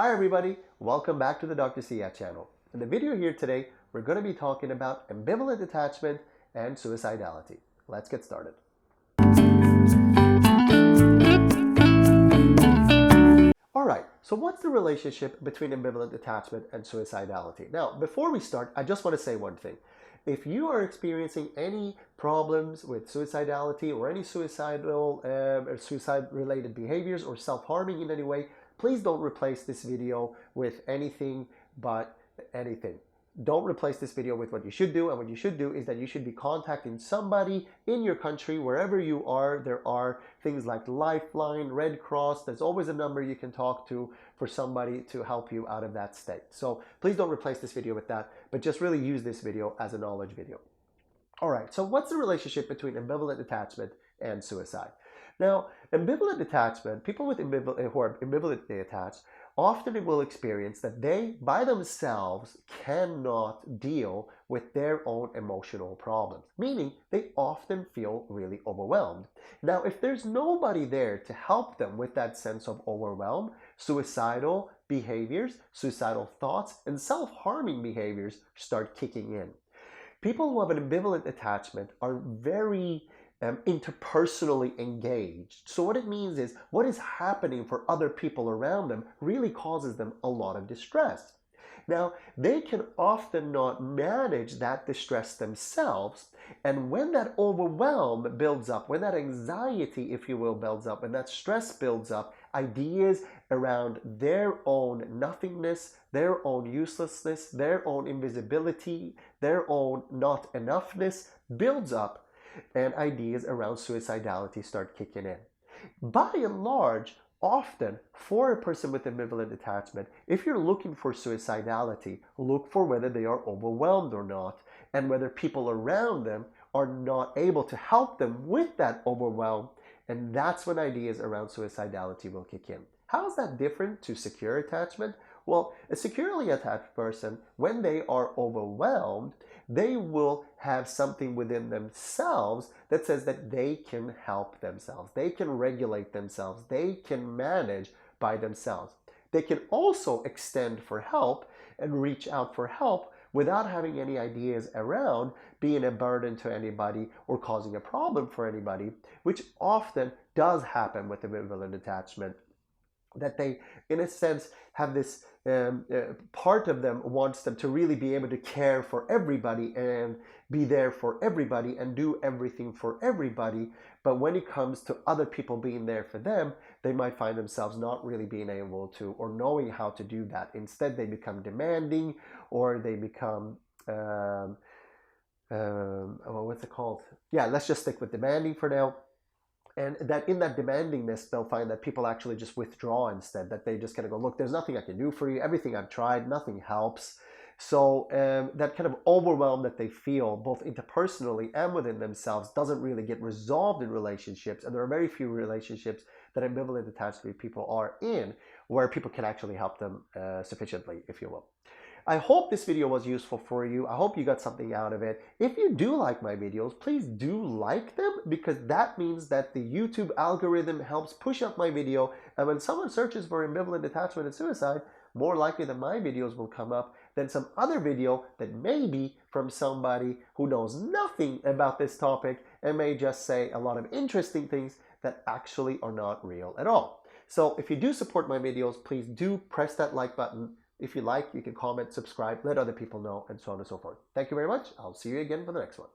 Hi everybody, welcome back to the Dr. Sia channel. In the video here today, we're going to be talking about ambivalent attachment and suicidality. Let's get started. Alright, so what's the relationship between ambivalent attachment and suicidality? Now, before we start, I just want to say one thing. If you are experiencing any problems with suicidality or any suicidal or suicide-related behaviors or self-harming in any way, please don't replace this video with anything but anything. Don't replace this video with what you should do, and what you should do is that you should be contacting somebody in your country, wherever you are. There are things like Lifeline, Red Cross. There's always a number you can talk to for somebody to help you out of that state. So please don't replace this video with that, but just really use this video as a knowledge video. All right, so what's the relationship between ambivalent attachment and suicide? Now, ambivalent attachment, people with who are ambivalently attached, often will experience that they, by themselves, cannot deal with their own emotional problems, meaning they often feel really overwhelmed. Now, if there's nobody there to help them with that sense of overwhelm, suicidal behaviors, suicidal thoughts, and self-harming behaviors start kicking in. People who have an ambivalent attachment are very interpersonally engaged. So what it means is what is happening for other people around them really causes them a lot of distress. Now, they can often not manage that distress themselves, and when that overwhelm builds up, when that anxiety, if you will, builds up, and that stress builds up, ideas around their own nothingness, their own uselessness, their own invisibility, their own not enoughness builds up, and ideas around suicidality start kicking in. By and large, often for a person with ambivalent attachment, if you're looking for suicidality, look for whether they are overwhelmed or not, and whether people around them are not able to help them with that overwhelm, and that's when ideas around suicidality will kick in. How is that different to secure attachment? Well, a securely attached person, when they are overwhelmed, they will have something within themselves that says that they can help themselves. They can regulate themselves. They can manage by themselves. They can also extend for help and reach out for help without having any ideas around being a burden to anybody or causing a problem for anybody, which often does happen with ambivalent attachment. That they, in a sense, have this part of them wants them to really be able to care for everybody and be there for everybody and do everything for everybody. But when it comes to other people being there for them, they might find themselves not really being able to or knowing how to do that. Instead, they become demanding, or they become what's it called? Yeah, let's just stick with demanding for now. And that in that demandingness, they'll find that people actually just withdraw instead, that they just kind of go, look, there's nothing I can do for you. Everything I've tried, nothing helps. So that kind of overwhelm that they feel both interpersonally and within themselves doesn't really get resolved in relationships. And there are very few relationships that ambivalent attached people are in where people can actually help them sufficiently, if you will. I hope this video was useful for you. I hope you got something out of it. If you do like my videos, please do like them, because that means that the YouTube algorithm helps push up my video. And when someone searches for ambivalent attachment and suicide, more likely that my videos will come up than some other video that may be from somebody who knows nothing about this topic and may just say a lot of interesting things that actually are not real at all. So if you do support my videos, please do press that like button. If you like, you can comment, subscribe, let other people know, and so on and so forth. Thank you very much. I'll see you again for the next one.